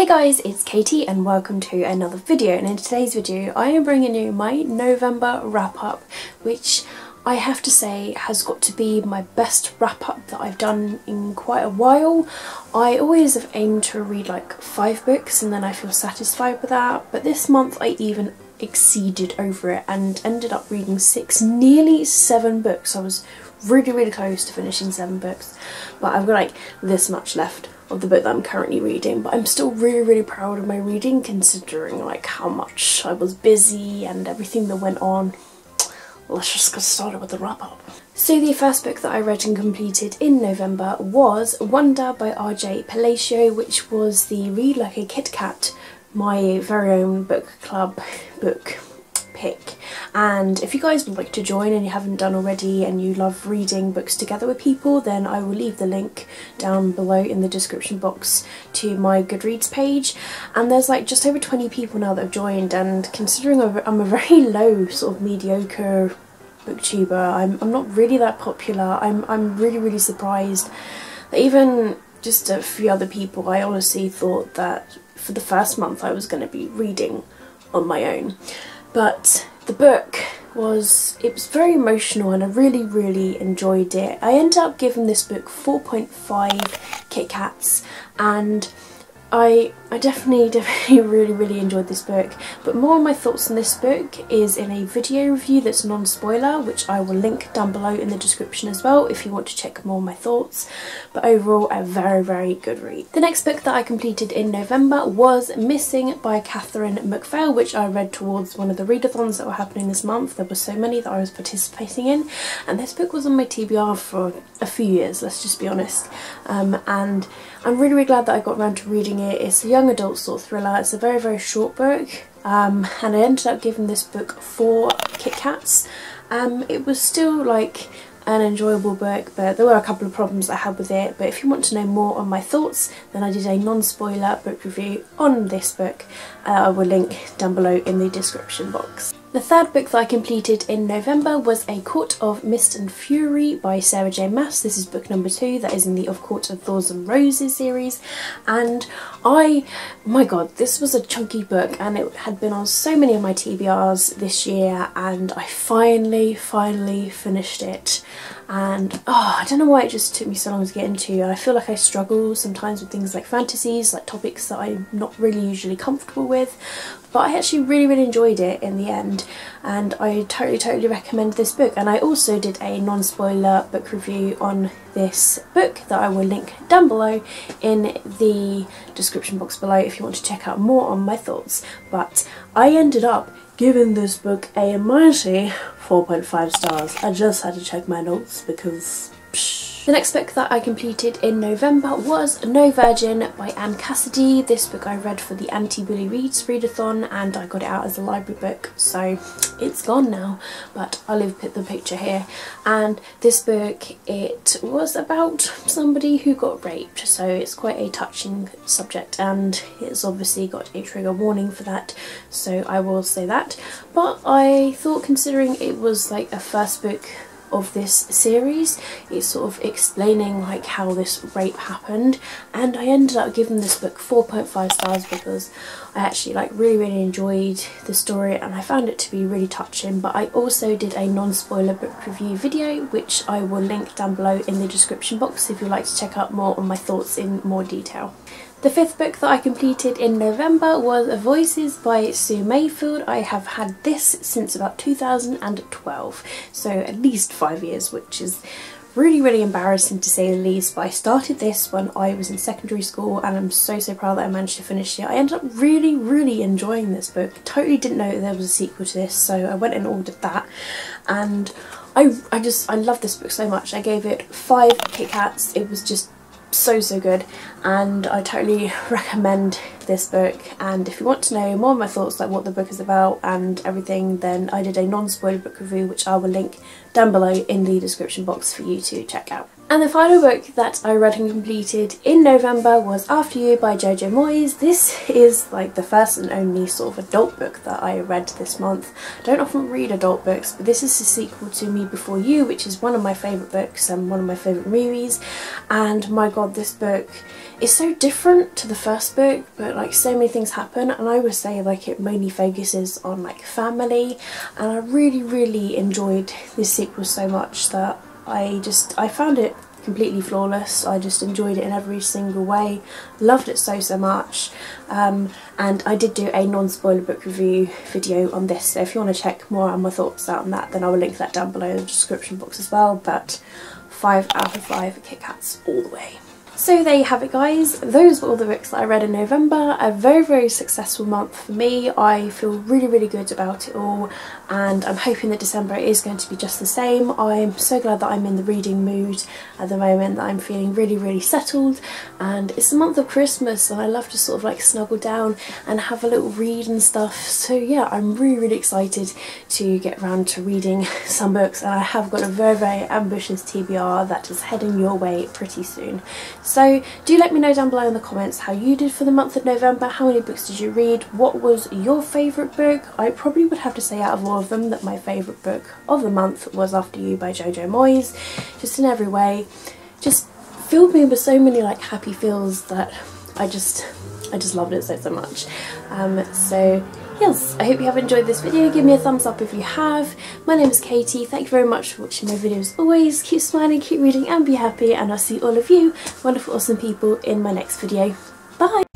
Hey guys, it's Katie and welcome to another video, and in today's video I am bringing you my November wrap up, which I have to say has got to be my best wrap up that I've done in quite a while. I always have aimed to read like 5 books and then I feel satisfied with that, but this month I even exceeded over it and ended up reading 6, nearly 7 books. I was really close to finishing 7 books, but I've got like this much left of the book that I'm currently reading, but I'm still really proud of my reading considering like how much I was busy and everything that went on. Let's just get started with the wrap up. So the first book that I read and completed in November was Wonder by RJ Palacio, which was the Read Like a Kit Kat, my very own book club book pick. And if you guys would like to join and you haven't done already and you love reading books together with people, then I will leave the link down below in the description box to my Goodreads page. And there's like just over 20 people now that have joined, and considering I'm a very low sort of mediocre booktuber, I'm not really that popular. I'm really surprised that even just a few other people, I honestly thought that for the first month I was going to be reading on my own. But the book was very emotional and I really enjoyed it. I ended up giving this book 4.5 Kit Kats, and I definitely really enjoyed this book. But more of my thoughts on this book is in a video review that's non-spoiler, which I will link down below in the description as well if you want to check more of my thoughts. But overall, a very good read. The next book that I completed in November was Missing by Catherine McPhail, which I read towards one of the readathons that were happening this month. There were so many that I was participating in, and this book was on my TBR for a few years, let's just be honest. And I'm really glad that I got around to reading it. It's a young adult sort of thriller. It's a very short book, and I ended up giving this book 4 Kit Kats. It was still like an enjoyable book, but there were a couple of problems I had with it. But if you want to know more on my thoughts, then I did a non-spoiler book review on this book. I will link down below in the description box. The third book that I completed in November was A Court of Mist and Fury by Sarah J Maas. This is book number 2 that is in the Of Court of Thorns and Roses series, and my god, this was a chunky book and it had been on so many of my TBRs this year, and I finally finished it. And I don't know why it just took me so long to get into, and I feel like I struggle sometimes with things like fantasies, like topics that I'm not really usually comfortable with, but I actually really enjoyed it in the end, and I totally recommend this book. And I also did a non-spoiler book review on this book that I will link down below in the description box below if you want to check out more on my thoughts. But I ended up giving this book a mighty 4.5 stars. I just had to check my notes because The next book that I completed in November was No Virgin I Am Cassidy. This book I read for the Anti-Bully Reads readathon and I got it out as a library book, so it's gone now, but I'll leave the picture here. And this book, it was about somebody who got raped, so it's quite a touching subject and it's obviously got a trigger warning for that, so I will say that. But I thought, considering it was like a first book of this series, it's sort of explaining like how this rape happened, and I ended up giving this book 4.5 stars because I actually like really enjoyed the story and I found it to be really touching. But I also did a non-spoiler book review video which I will link down below in the description box if you'd like to check out more on my thoughts in more detail. The fifth book that I completed in November was Voices by Sue Mayfield. I have had this since about 2012, so at least 5 years, which is really embarrassing to say the least. But I started this when I was in secondary school and I'm so proud that I managed to finish it. I ended up really enjoying this book. Totally didn't know there was a sequel to this, so I went and ordered that, and I love this book so much. I gave it 5 Kit Kats. It was just so good, and I totally recommend this book. And if you want to know more of my thoughts, like what the book is about and everything, then I did a non-spoiler book review which I will link down below in the description box for you to check out. And the final book that I read and completed in November was After You by Jojo Moyes. This is like the first and only sort of adult book that I read this month. I don't often read adult books, but this is the sequel to Me Before You, which is one of my favourite books and one of my favourite movies. And my god, this book it's so different to the first book, but like so many things happen, and I would say like it mainly focuses on like family, and I really enjoyed this sequel so much that I found it completely flawless. I just enjoyed it in every single way, loved it so much, and I did do a non-spoiler book review video on this, so if you want to check more on my thoughts out on that, then I will link that down below in the description box as well. But 5 out of 5 Kit Kats all the way. So there you have it, guys. Those were all the books that I read in November. A very successful month for me. I feel really good about it all, and I'm hoping that December is going to be just the same. I'm so glad that I'm in the reading mood at the moment, that I'm feeling really settled, and it's the month of Christmas and I love to sort of like snuggle down and have a little read and stuff. So yeah, I'm really excited to get around to reading some books, and I have got a very ambitious TBR that is heading your way pretty soon. So do let me know down below in the comments how you did for the month of November. How many books did you read? What was your favourite book? I probably would have to say out of all of them that my favourite book of the month was After You by Jojo Moyes. Just in every way, just filled me with so many like happy feels that I just loved it so much. So yes, I hope you have enjoyed this video. Give me a thumbs up if you have. My name is Katie. Thank you very much for watching my videos always. Keep smiling, keep reading and be happy, and I'll see all of you wonderful awesome people in my next video. Bye!